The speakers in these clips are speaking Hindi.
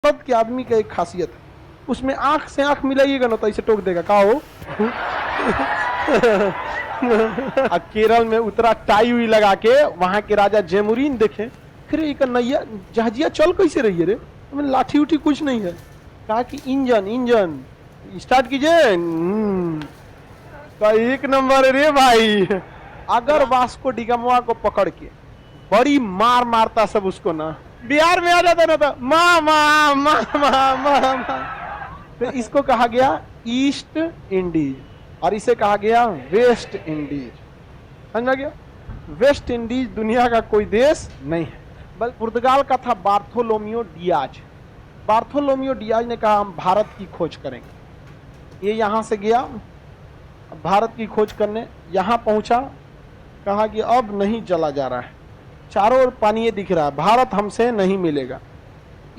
भारत के आदमी का एक खासियत है, उसमें आंख से आंख मिलाइएगा ना तो ऐसे टोक देगा का हो। केरल में उतरा टाई हुई लगा के, वहां के राजा जेमुरीन देखे, फिर एक नैया जहाजिया चल कैसे रही है रे, लाठी उठी कुछ नहीं है। कहा कि इंजन इंजन स्टार्ट कीजिए। तो एक नंबर रे भाई। अगर वास्को डिगामा को पकड़ के बड़ी मार मारता सब उसको ना, बिहार में आ जाता ना तो माँ माँ माँ माँ माँ माँ। तो इसको कहा गया ईस्ट इंडीज और इसे कहा गया वेस्ट इंडीज। समझा गया? वेस्ट इंडीज दुनिया का कोई देश नहीं है। बल्कि पुर्तगाल का था बार्थोलोमियो डियाज। बार्थोलोमियो डियाज ने कहा हम भारत की खोज करेंगे। ये यहां से गया भारत की खोज करने, यहां पहुंचा, कहा कि अब नहीं चला जा रहा है, चारों ओर पानी दिख रहा है, भारत हमसे नहीं मिलेगा।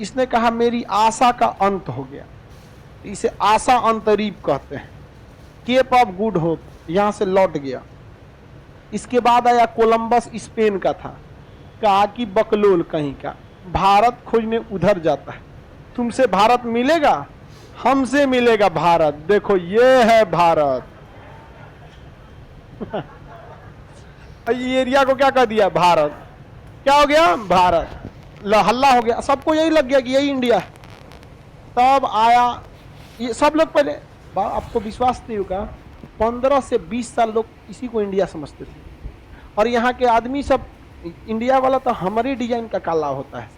इसने कहा मेरी आशा का अंत हो गया। इसे आशा अंतरीप कहते हैं। केप ऑफ गुड होप, यहां से लौट गया। इसके बाद आया कोलंबस, स्पेन का था। कहा कि बकलोल कहीं का, भारत खोजने उधर जाता है, तुमसे भारत मिलेगा, हमसे मिलेगा भारत। देखो ये है भारत। ये एरिया को क्या कह दिया भारत, क्या हो गया भारत, हल्ला हो गया, सबको यही लग गया कि यही इंडिया है। तब आया ये सब लोग, पहले आपको विश्वास नहीं होगा, 15 से 20 साल लोग इसी को इंडिया समझते थे। और यहाँ के आदमी सब, इंडिया वाला तो हमारे डिजाइन का काला होता है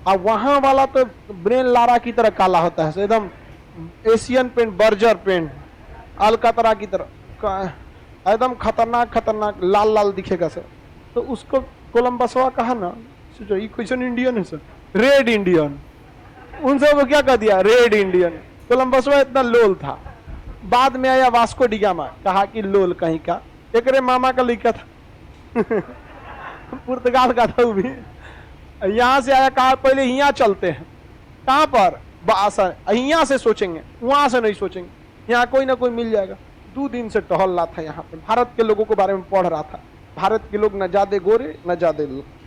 और वहां वाला तो ब्रेन लारा की तरह काला होता है, एकदम एशियन पेंट, बर्जर पेंट, अलकतरा की तरह, एकदम खतरनाक खतरनाक लाल लाल दिखेगा सर। तो उसको कोलंबसवा कहा ना, सोचो ये क्वेश्चन इंडियन है सर, रेड इंडियन। उन सब क्या कह दिया रेड इंडियन। कोलंबसवा इतना लोल था। बाद में आया वास्को डिगामा, कहा कि लोल कहीं का, एक मामा का लिखा था। पुर्तगाल का था वो भी। यहां से आया, कहा पहले यहाँ चलते हैं। कहां पर, यहाँ से सोचेंगे, वहां से नहीं सोचेंगे, यहाँ कोई ना कोई मिल जाएगा। 2 दिन से टहल रहा था यहाँ पर, भारत के लोगों के बारे में पढ़ रहा था। भारत के लोग न ज्यादा गोरे न ज्यादा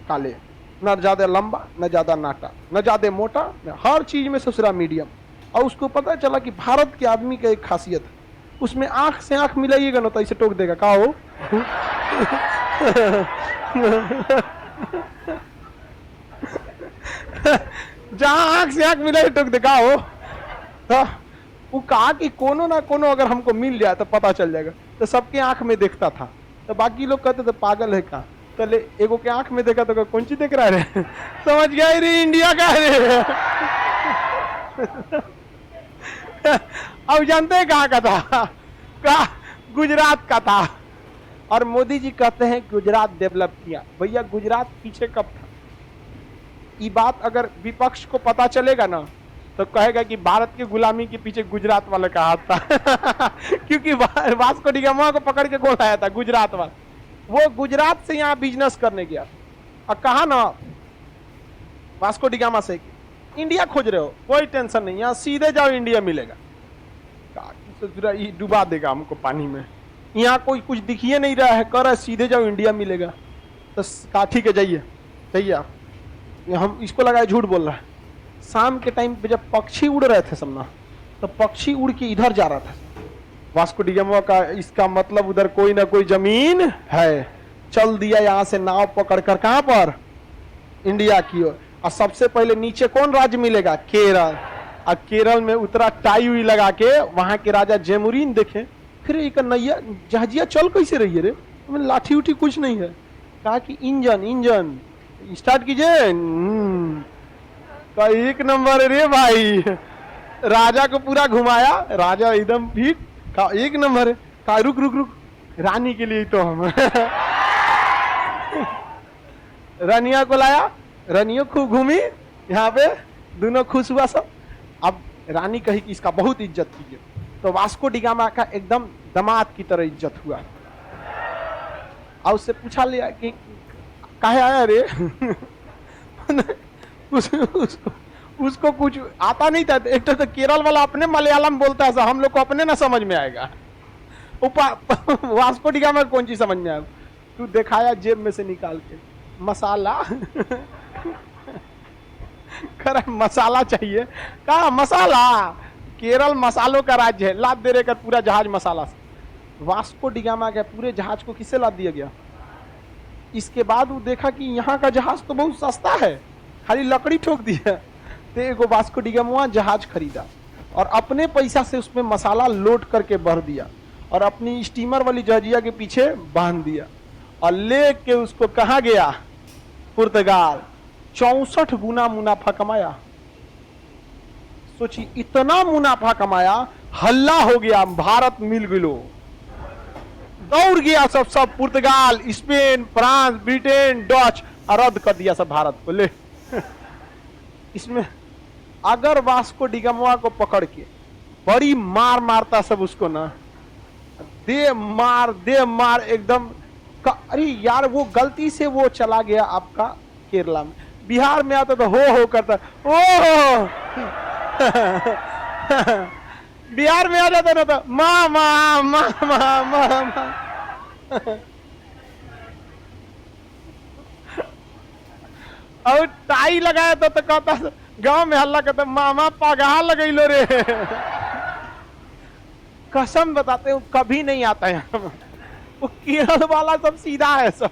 काले, न ज्यादा लंबा न ज्यादा नाटा, न ज्यादा मोटा, हर चीज में ससुरा मीडियम। और उसको पता चला कि भारत के आदमी का एक खासियत है, उसमें आंख से आंख मिलाइएगा ना तो ऐसे टोक देगा का हो। जहां आंख से आंख मिलाइए टोक देगा हो। तो वो कहा कि कोनो ना कोनो अगर हमको मिल जाए तो पता चल जाएगा। तो सबके आंख में देखता था, तो बाकी लोग कहते थे पागल है का, तो एगो के आंख में देखा तो कौन सी देख रहा है रे, समझ गया रे इंडिया का है। अब जानते हैं कहाँ का था, कहा गुजरात का था। और मोदी जी कहते हैं गुजरात डेवलप किया। भैया गुजरात पीछे कब था? ये बात अगर विपक्ष को पता चलेगा ना तो कहेगा कि भारत की गुलामी के पीछे गुजरात वाले का हाथ था। क्योंकि वास्को डिगामा को पकड़ के कौन आया था, गुजरात वाला। वो गुजरात से यहाँ बिजनेस करने गया और कहा ना वास्को डिगामा से, इंडिया खोज रहे हो, कोई टेंशन नहीं, यहाँ सीधे जाओ इंडिया मिलेगा। डुबा देगा हमको पानी में, यहाँ कोई कुछ दिखिए नहीं रहा है, कर सीधे जाओ इंडिया मिलेगा। तो कहा ठीक है जाइए जाइए आप। हम इसको लगाए झूठ बोल रहा है। शाम के टाइम पे जब पक्षी उड़ रहे थे समना, तो पक्षी उड़ के इधर जा रहा था। वास्को डिगामा का इसका मतलब उधर कोई ना कोई जमीन है। चल दिया यहाँ से नाव पकड़कर, कहां पर, इंडिया की ओर। और सबसे पहले नीचे कौन राज्य मिलेगा, केरल। और केरल में उतरा टाई हुई लगा के, वहां के राजा जेमुरीन देखे, फिर एक नैया जहाजिया चल कैसे रही है रे, लाठी उठी कुछ नहीं है। कहा कि इंजन इंजन स्टार्ट कीजिए। तो एक नंबर रे भाई। राजा को पूरा घुमाया, राजा एकदम ठीक, कहा एक नंबर है। कहा रुक रुक रुक, रानी के लिए तो हम। रानिया को लाया, रानियों खूब घूमी, यहाँ पे दोनों खुश हुआ सब। अब रानी कही कि इसका बहुत इज्जत कीजिए, तो वास्को डिगामा का एकदम दामाद की तरह इज्जत हुआ। और उससे पूछा लिया कि काहे आया रे। उसको कुछ आता नहीं था। एक तो केरल वाला अपने मलयालम बोलता है, हम लोग को अपने ना समझ में आएगा। वास्को डिगामा कौन चीज समझ में आएगा। तू दिखाया जेब में से निकाल के मसाला। कह रहा है मसाला चाहिए। कहा मसाला, केरल मसालों का राज्य है, लाद दे रहे कर पूरा जहाज मसाला से। वास्को डिगामा गया, पूरे जहाज को किससे लाद दिया गया? इसके बाद वो देखा कि यहाँ का जहाज तो बहुत सस्ता है, खाली लकड़ी ठोक दिया। तो एगो वास्को डिगामा जहाज खरीदा और अपने पैसा से उसमें मसाला लोड करके भर दिया और अपनी स्टीमर वाली जहाजिया के पीछे बांध दिया और लेके उसको कहा गया? पुर्तगाल। 64 गुना मुनाफा कमाया। सोचिए, इतना मुनाफा कमाया, हल्ला हो गया, भारत मिल गिलो, दौड़ गया सब सब, पुर्तगाल, स्पेन, फ्रांस, ब्रिटेन, डच, रद्द कर दिया सब भारत को। ले इसमें अगर वास्को डिगामा को पकड़ के बड़ी मार मारता सब उसको ना, दे मार एकदम। अरे यार, वो गलती से वो चला गया आपका केरला में, बिहार में आता तो हो करता, ओ बिहार में आ जाता ना तो मामा। और टाई लगाया तो कहता, गांव में हल्ला करता, मामा पगहा लगैलो रे। कसम बताते हो कभी नहीं आता है। वो केरल वाला सब सीधा है सब,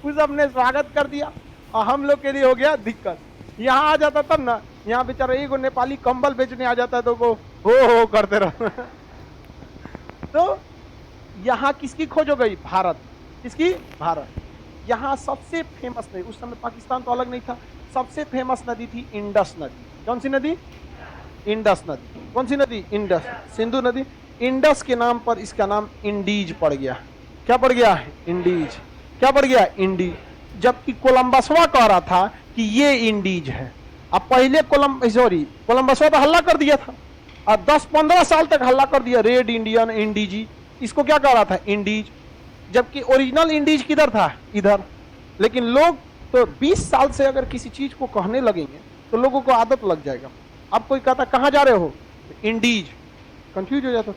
उस सबने स्वागत कर दिया और हम लोग के लिए हो गया दिक्कत। यहाँ आ जाता तब ना, यहाँ बेचारा एक नेपाली कंबल बेचने आ जाता है तो वो हो करते रहो। तो यहाँ किसकी खोज हो गई? भारत। किसकी? भारत। यहाँ सबसे फेमस नदी, उस समय पाकिस्तान तो अलग नहीं था, सबसे फेमस नदी थी इंडस नदी। कौन सी नदी? इंडस नदी। कौन सी नदी? इंडस। सिंधु नदी। इंडस के नाम पर इसका नाम इंडीज पड़ गया। क्या पड़ गया? इंडीज। क्या पड़ गया? इंडीज। जबकि कोलंबसवा कह रहा था कि ये इंडीज है। अब पहले कोलंबसवा तो हल्ला कर दिया था और 10-15 साल तक हल्ला कर दिया, रेड इंडियन, इंडीजी। इसको क्या कह रहा था? इंडीज। जबकि ओरिजिनल इंडीज किधर था? इधर। लेकिन लोग तो 20 साल से अगर किसी चीज को कहने लगेंगे तो लोगों को आदत लग जाएगा। अब कोई कहता कहां जा रहे हो? इंडीज, कंफ्यूज हो जाता,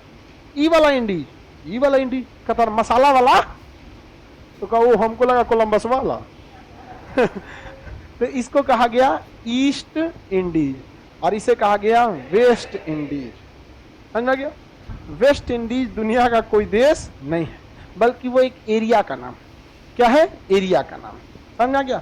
ई वाला इंडीज, ई वाला इंडीज, कहता मसाला वाला, तो कहो हमको लगा कोलंबस वाला। तो इसको कहा गया ईस्ट इंडीज और इसे कहा गया वेस्ट इंडीज। समझ गया? वेस्ट इंडीज दुनिया का कोई देश नहीं है, बल्कि वो एक एरिया का नाम। क्या है? एरिया का नाम। समझा गया?